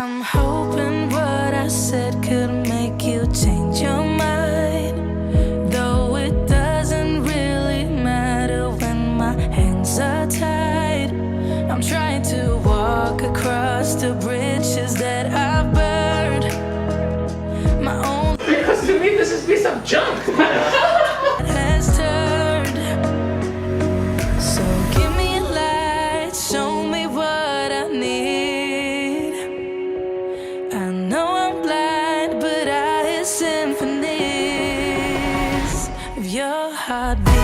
I'm hoping what I said could make you change your mind, though it doesn't really matter when my hands are tied. I'm trying to walk across the bridges that I've burned. My own Because to me this is a piece of junk. has turned. So give me a light, show me what I need. I know I'm blind, but I hear symphonies of your heartbeat.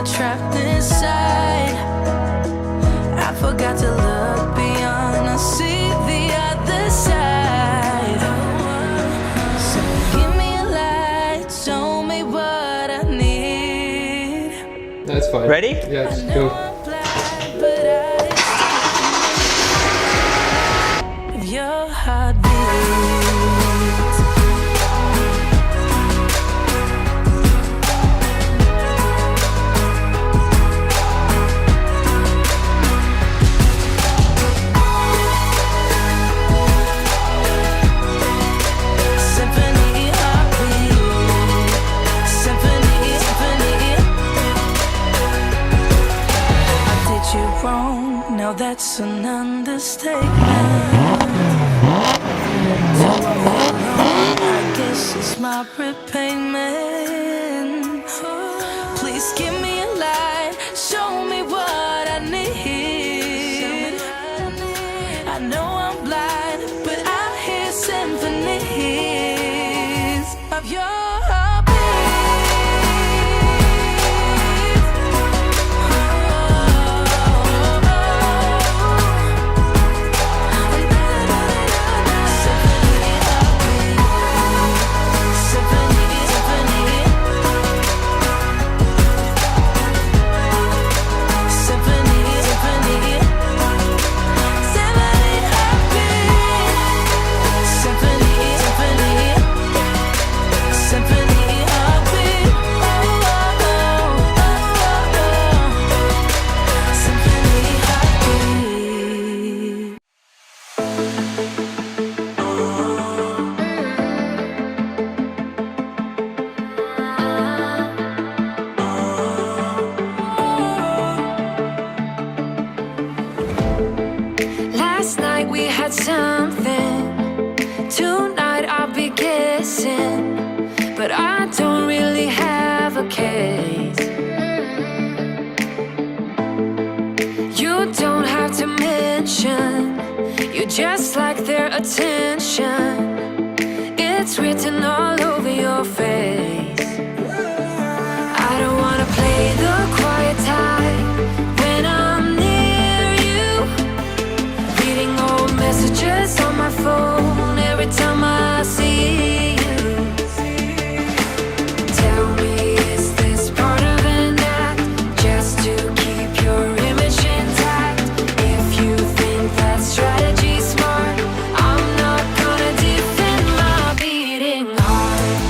Trapped inside, I forgot to look beyond. I see the other side. So give me a light, show me what I need. That's fine. Ready? Yeah, let's go. I'm blind, but I still your heartbeat. Now that's an understatement. I guess it's my repayment. Please give me a light, show me what I need. I know I'm blind, but I hear symphonies of your heartbeat. Last night we had something. Tonight I'll be guessing, but I don't really have a case. You don't have to mention, you just like their attention. It's written all over your face. I don't wanna play the quiet type when I'm near you. Reading old messages on my phone every time I see you. Tell me, is this part of an act just to keep your image intact? If you think that strategy's smart, I'm not gonna defend my beating heart.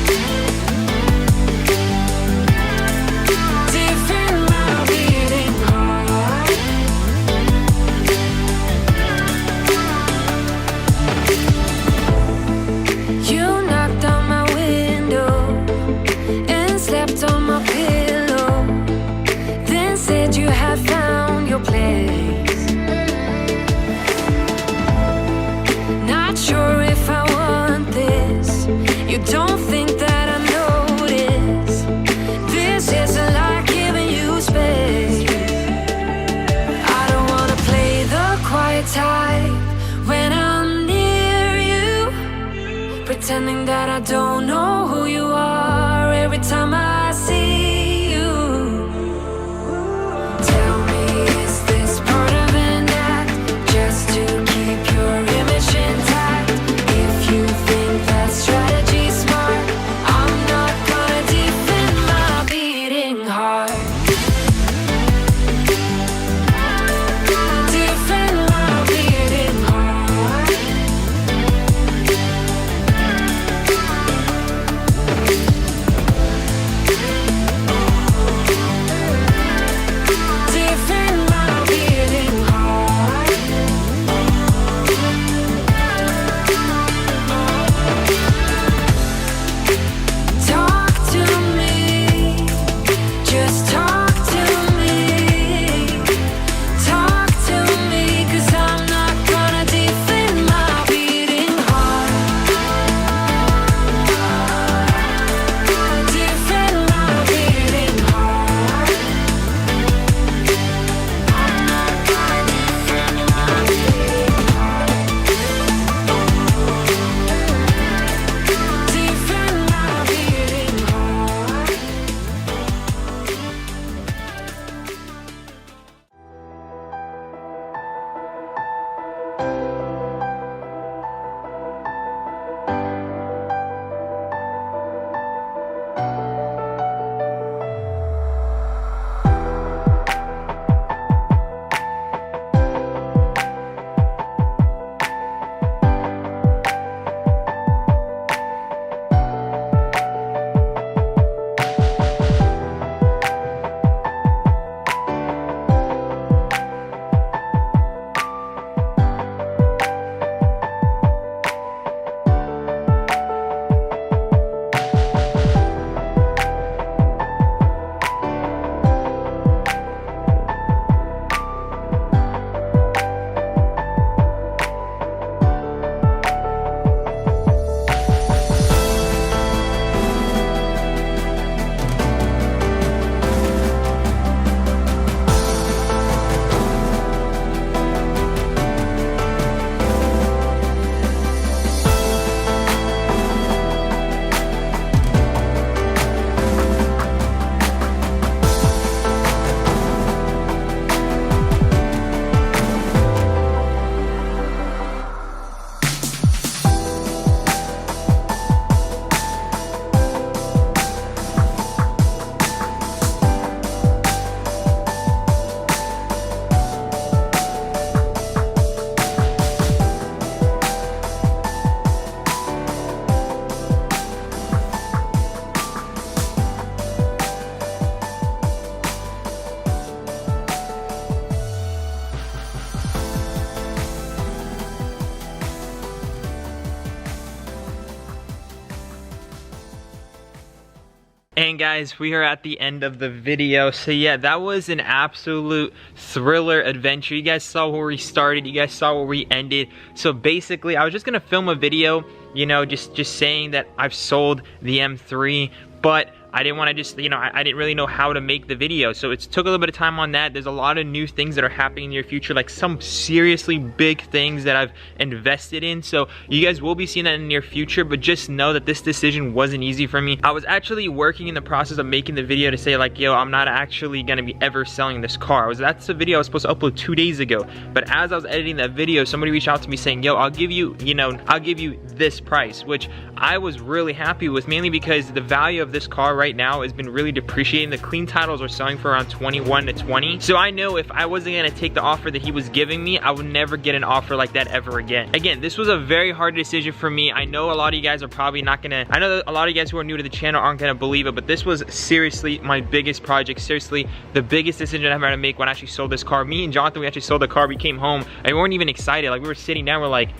And guys, we are at the end of the video. So yeah, that was an absolute thriller adventure. You guys saw where we started, you guys saw where we ended. So basically, I was just gonna film a video, you know, just saying that I've sold the M3, but I didn't want to just, you know, I didn't really know how to make the video. So it took a little bit of time on that. There's a lot of new things that are happening in the near future, like some seriously big things that I've invested in. So you guys will be seeing that in the near future, but just know that this decision wasn't easy for me. I was actually working in the process of making the video to say like, yo, I'm not actually gonna be ever selling this car. That's the video I was supposed to upload 2 days ago. But as I was editing that video, somebody reached out to me saying, yo, I'll give you, you know, I'll give you this price, which I was really happy with, mainly because the value of this car right now has been really depreciating. The clean titles are selling for around 21 to 20. So I know if I wasn't gonna take the offer that he was giving me, I would never get an offer like that ever again. Again, this was a very hard decision for me. I know a lot of you guys are probably not gonna, I know that a lot of you guys who are new to the channel aren't gonna believe it, but this was seriously my biggest project, seriously the biggest decision I ever had to make when I actually sold this car. Me and Jonathan, we actually sold the car, we came home, and we weren't even excited. Like, we were sitting down, we're like,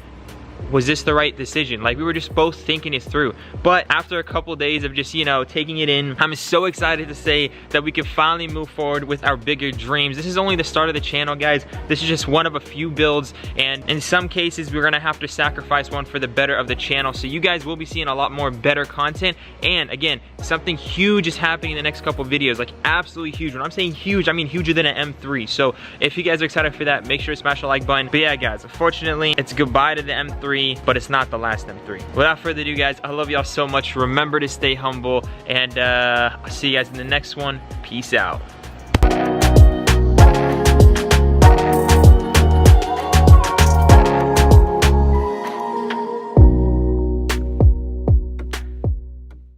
was this the right decision? Like, we were just both thinking it through. But after a couple days of just, you know, taking it in, I'm so excited to say that we can finally move forward with our bigger dreams. This is only the start of the channel, guys. This is just one of a few builds, and in some cases, we're gonna have to sacrifice one for the better of the channel. So you guys will be seeing a lot more better content. And again, something huge is happening in the next couple videos, like absolutely huge. When I'm saying huge, I mean huger than an M3. So if you guys are excited for that, make sure to smash the like button. But yeah, guys, unfortunately, it's goodbye to the M3. But it's not the last M3. Without further ado, guys, I love y'all so much. Remember to stay humble, and I'll see you guys in the next one. Peace out.